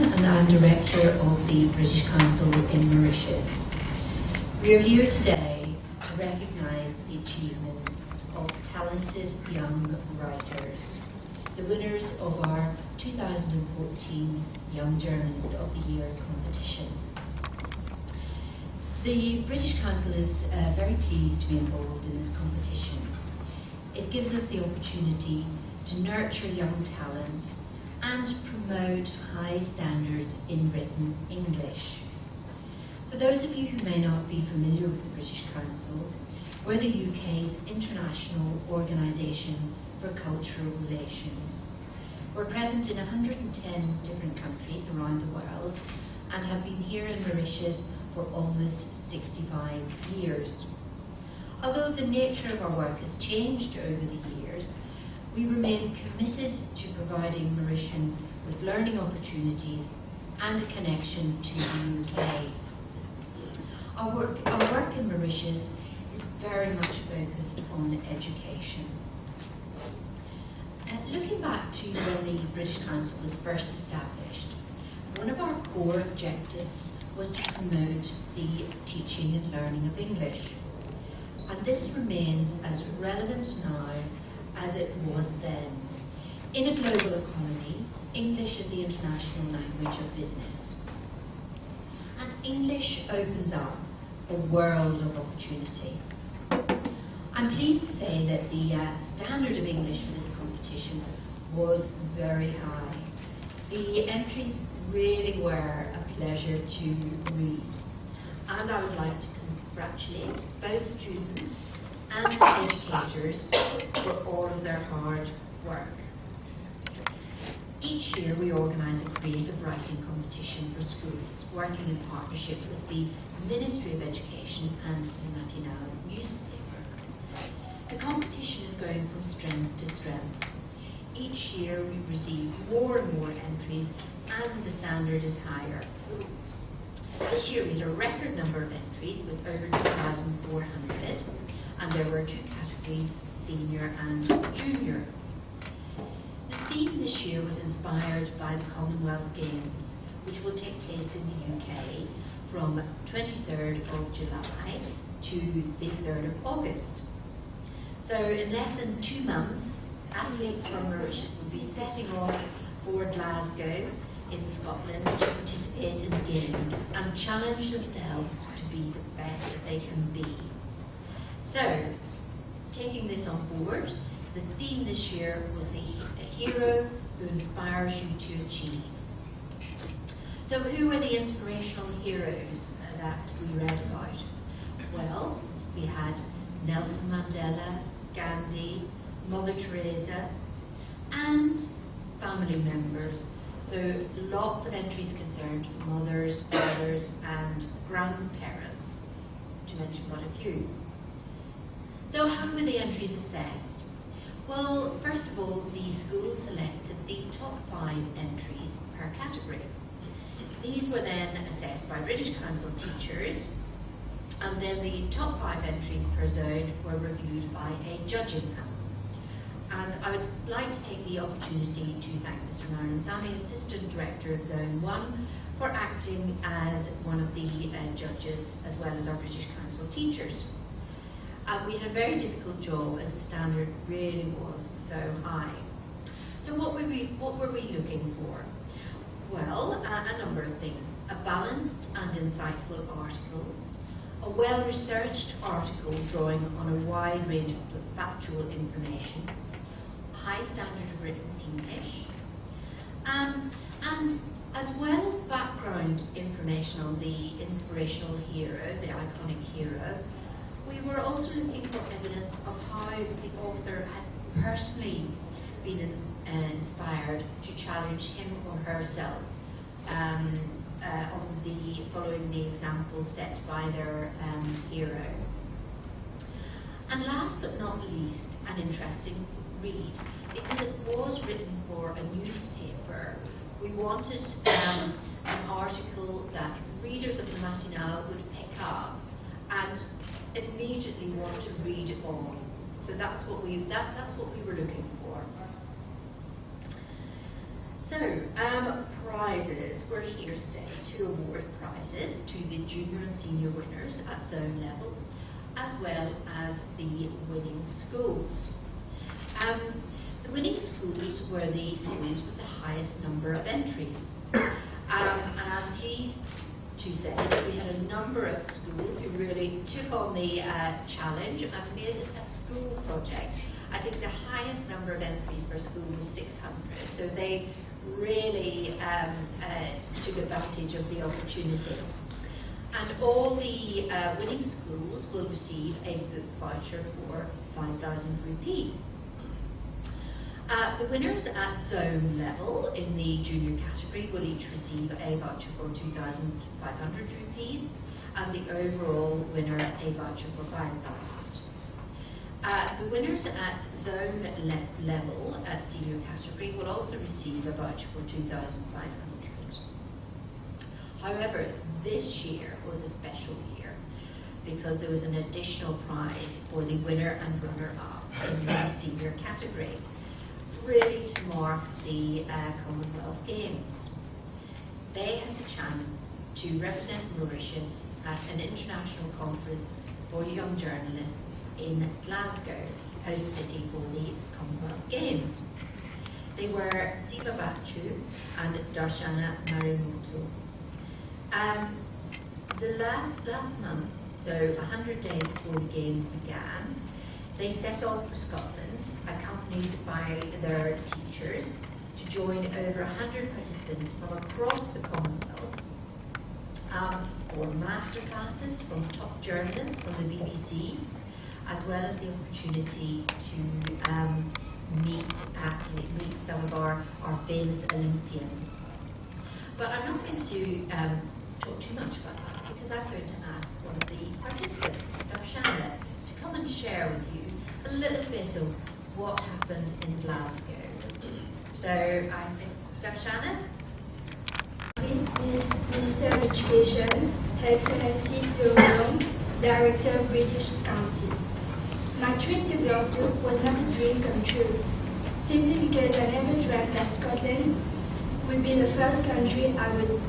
and I'm Director of the British Council in Mauritius. We are here today to recognise the achievements of talented young writers, the winners of our 2014 Young Journalist of the Year competition. The British Council is very pleased to be involved in this competition. It gives us the opportunity to nurture young talent and promote high standards in written English. For those of you who may not be familiar with the British Council, we're the UK's international organisation for cultural relations. We're present in 110 different countries around the world and have been here in Mauritius for almost 65 years. Although the nature of our work has changed over the years, we remain committed to providing Mauritians with learning opportunities and a connection to the UK. Our work in Mauritius is very much focused on education. Looking back to when the British Council was first established, one of our core objectives was to promote the teaching and learning of English. And this remains as relevant now as it was then. In a global economy, English is the international language of business. And English opens up a world of opportunity. I'm pleased to say that the standard of English for this competition was very high. The entries really were a pleasure to read. And I would like to congratulate both students and educators for all of their hard work. Each year we organise a creative writing competition for schools, working in partnership with the Ministry of Education and the Matinal newspaper. The competition is going from strength to strength. Each year we receive more and more entries and the standard is higher. This year we had a record number of entries with over 2,400, and there were two categories, senior and junior. The theme this year was inspired by the Commonwealth Games, which will take place in the UK from 23rd of July to the 3rd of August. So in less than 2 months, athletes from Mauritius will be setting off for Glasgow in Scotland to participate in the game and challenge themselves to be the best that they can be. So, taking this on board, the theme this year was a hero who inspires you to achieve. So who were the inspirational heroes that we read about? Well, we had Nelson Mandela, Gandhi, Mother Teresa, and family members. So lots of entries concerned mothers, fathers and grandparents, to mention but a few. So how were the entries assessed? Well, first of all, the school selected the top 5 entries per category. These were then assessed by British Council teachers, and then the top 5 entries per zone were reviewed by a judging panel. And I would like to take the opportunity to thank Mr. Myron Sami, Assistant Director of Zone 1, for acting as one of the judges, as well as our British Council teachers. We had a very difficult job as the standard really was so high. So what were we looking for? Well, a number of things. A balanced and insightful article, a well-researched article drawing on a wide range of factual information, high standard of written English, and as well as background information on the inspirational hero, the iconic hero, we were also looking for evidence of how the author had personally been inspired to challenge him or herself following the example set by their hero. And last but not least, an interesting read. Because it was written for a newspaper, we wanted an article that readers of the Matinal would pick up and immediately want to read on. So that's what we were looking for. So, prizes. we're here today to award prizes to the junior and senior winners at zone level, as well as the winning schools. The winning schools were the schools with the highest number of entries. And I'm pleased to say that we had a number of schools who really took on the challenge and made a school project. I think the highest number of entries per school was 600, so they really took advantage of the opportunity. And all the winning schools will receive a book voucher for 5,000 rupees. The winners at zone level in the junior category will each receive a voucher for 2,500 rupees, and the overall winner a voucher for 5,000. The winners at zone level at senior category will also receive a voucher for 2,500. However, this year was a special year because there was an additional prize for the winner and runner-up in the senior category, really to mark the Commonwealth Games. They had the chance to represent Mauritius at an international conference for young journalists in Glasgow, host city for the Commonwealth Games. They were Siva Bachu and Darshana Marimoto. The last month, so 100 days before the Games began, they set off for Scotland, accompanied by their teachers, to join over 100 participants from across the Commonwealth for masterclasses from top journalists from the BBC, as well as the opportunity to meet some of our famous Olympians. But I'm not going to talk too much about that, because I'm going to ask one of the participants, Darshana, to come and share with you a little bit of what happened in Glasgow. So I think, Darshana? Minister of Education, Her Excellency Phil, Director of British Council. My trip to Glasgow was not a dream come true, simply because I never dreamt that Scotland would be the first country I would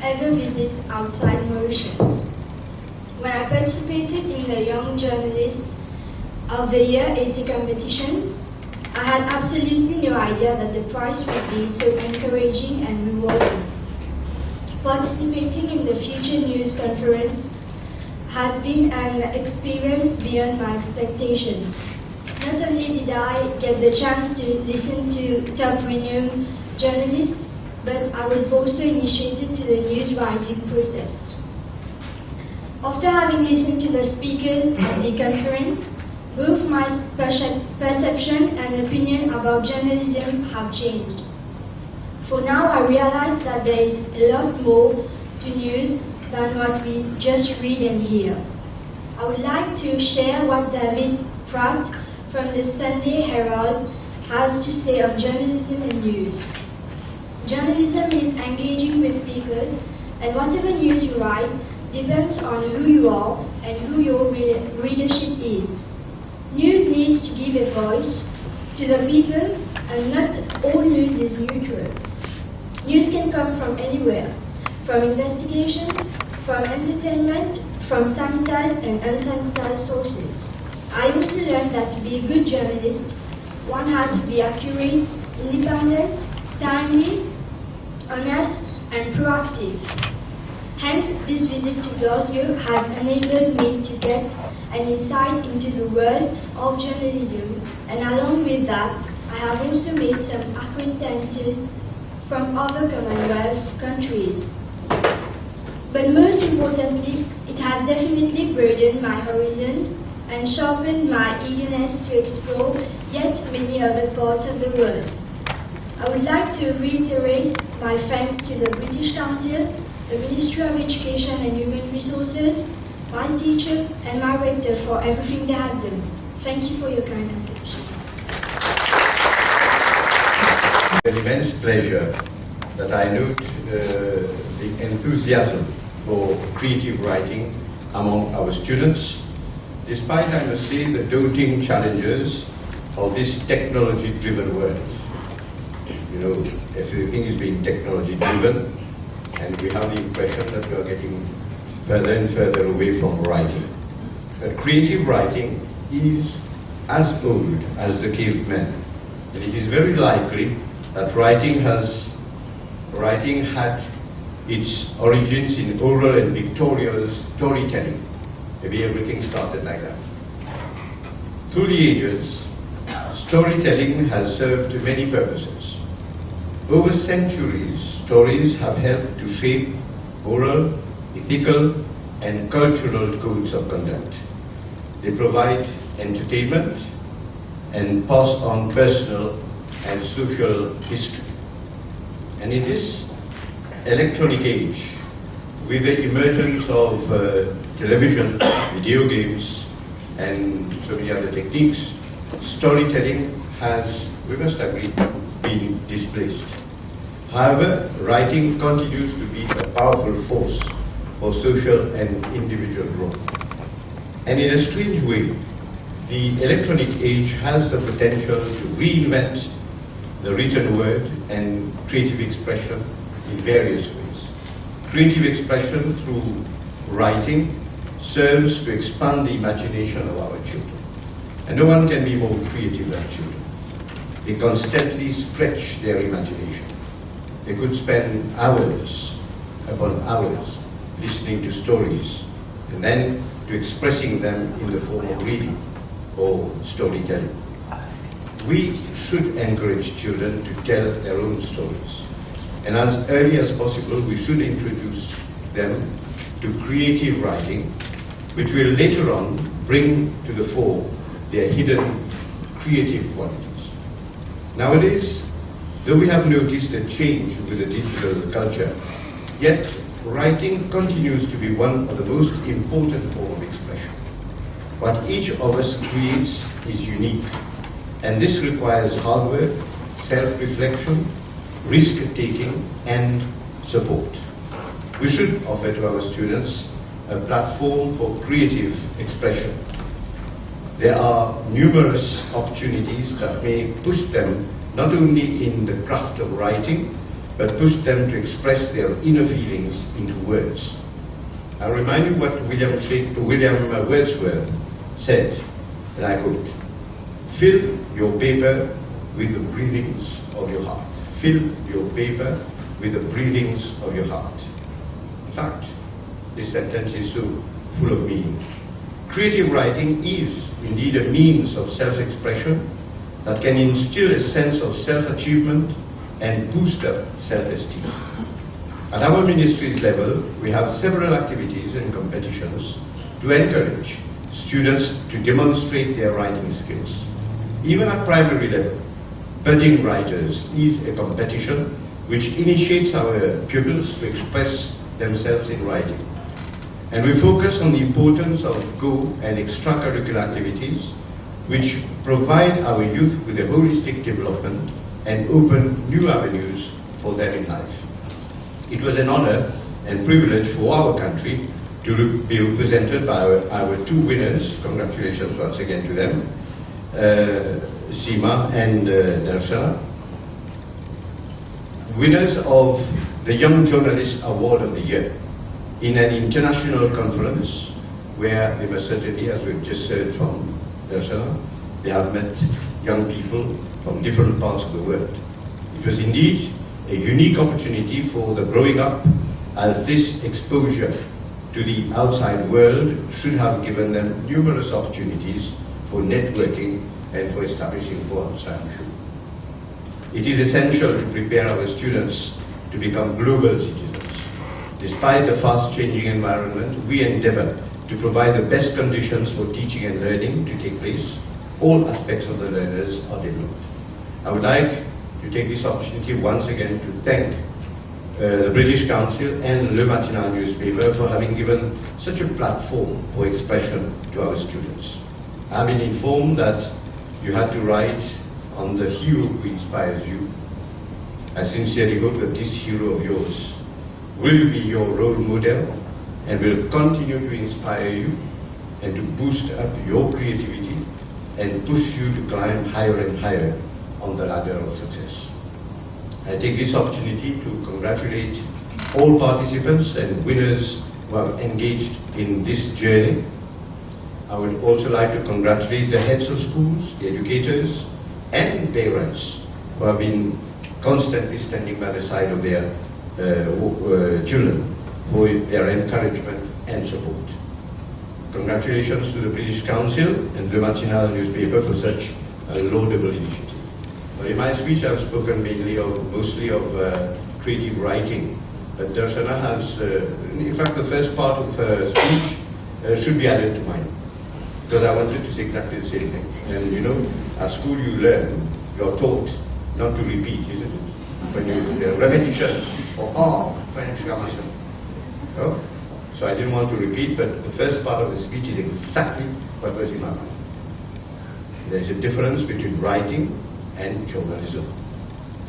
ever visit outside Mauritius. When I participated in the Young Journalist of the Year AC competition, I had absolutely no idea that the prize would be so encouraging and rewarding. Participating in the Future News Conference has been an experience beyond my expectations. Not only did I get the chance to listen to top renowned journalists, but I was also initiated to the news writing process. After having listened to the speakers at the conference, both my perception and opinion about journalism have changed. For now, I realize that there is a lot more to news than what we just read and hear. I would like to share what David Pratt from the Sunday Herald has to say of journalism and news. Journalism is engaging with people, and whatever news you write depends on who you are and who your readership is. News needs to give a voice to the people, and not all news is neutral. News can come from anywhere, from investigations, from entertainment, from sanitized and unsanitized sources. I also learned that to be a good journalist, one has to be accurate, independent, timely, honest, and proactive. Hence, this visit to Glasgow has enabled me to get an insight into the world of journalism, and along with that, I have also made some acquaintances from other Commonwealth countries. But most importantly, it has definitely broadened my horizon and sharpened my eagerness to explore yet many other parts of the world. I would like to reiterate my thanks to the British Council, the Ministry of Education and Human Resources, my teacher and my rector for everything they have done. Thank you for your kind attention. An immense pleasure that I note the enthusiasm for creative writing among our students, despite, I must say, the daunting challenges of this technology-driven world. You know, everything is being technology driven, and we have the impression that we are getting further and further away from writing. But creative writing is as old as the cavemen, and it is very likely that writing had its origins in oral and pictorial storytelling. Maybe everything started like that. Through the ages, storytelling has served many purposes. Over centuries, stories have helped to shape moral, ethical, and cultural codes of conduct. They provide entertainment and pass on personal and social history. And in this electronic age, with the emergence of television, video games, and so many other techniques, storytelling has, we must agree, been displaced. However, writing continues to be a powerful force for social and individual growth. And in a strange way, the electronic age has the potential to reinvent the written word and creative expression in various ways. Creative expression through writing serves to expand the imagination of our children. And no one can be more creative than children. They constantly stretch their imagination. They could spend hours upon hours listening to stories and then to expressing them in the form of reading or storytelling. We should encourage children to tell their own stories. And as early as possible, we should introduce them to creative writing, which will later on bring to the fore their hidden creative qualities. Nowadays, though we have noticed a change with the digital culture, yet writing continues to be one of the most important forms of expression. What each of us creates is unique, and this requires hard work, self-reflection, risk-taking, and support. We should offer to our students a platform for creative expression. There are numerous opportunities that may push them not only in the craft of writing, but push them to express their inner feelings into words. I remind you what William Wordsworth said, and I quote, "Fill your paper with the breathings of your heart. Fill your paper with the breathings of your heart." In fact, this sentence is so full of meaning. Creative writing is indeed a means of self-expression that can instill a sense of self-achievement and boost up self-esteem. At our ministry's level, we have several activities and competitions to encourage students to demonstrate their writing skills. Even at primary level, Budding Writers is a competition which initiates our pupils to express themselves in writing. And we focus on the importance of co- and extracurricular activities which provide our youth with a holistic development and open new avenues for them in life. It was an honor and privilege for our country to be represented by our two winners. Congratulations once again to them, Seema and Darshana, winners of the Young Journalist Award of the Year in an international conference where they must certainly, as we've just heard from Darshana, they have met young people from different parts of the world. It was indeed a unique opportunity for the growing up, as this exposure to the outside world should have given them numerous opportunities for networking and for establishing forums, I'm sure. It is essential to prepare our students to become global citizens. Despite the fast-changing environment, we endeavor to provide the best conditions for teaching and learning to take place. All aspects of the learners are developed. I would like to take this opportunity once again to thank the British Council and Le Matinal newspaper for having given such a platform for expression to our students. I've been informed that you had to write on the hero who inspires you. I sincerely hope that this hero of yours will be your role model and will continue to inspire you and to boost up your creativity and push you to climb higher and higher on the ladder of success. I take this opportunity to congratulate all participants and winners who have engaged in this journey. I would also like to congratulate the heads of schools, the educators, and parents who have been constantly standing by the side of their children for their encouragement and support. Congratulations to the British Council and Le Matinal newspaper for such a laudable initiative. In my speech I've spoken mostly of creative writing, but Darshana has, in fact the first part of her speech should be added to mine, because I wanted to say exactly the same thing. And you know, at school you learn, you're taught not to repeat, isn't it? When you repetition or exclamation. Oh? So I didn't want to repeat, but the first part of the speech is exactly what was in my mind. There's a difference between writing and journalism.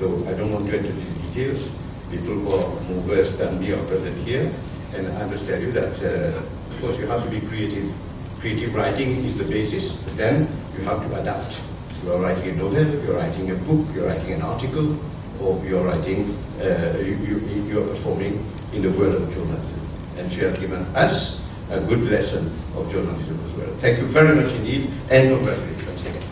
So I don't want to enter into details. People who are more versed than me are present here, and I must tell you that of course you have to be creative. Creative writing is the basis, but then you have to adapt. You are writing a novel, you're writing a book, you're writing an article, or you're writing, you're performing in the world of journalism. And she has given us a good lesson of journalism as well. Thank you very much indeed, and congratulations again.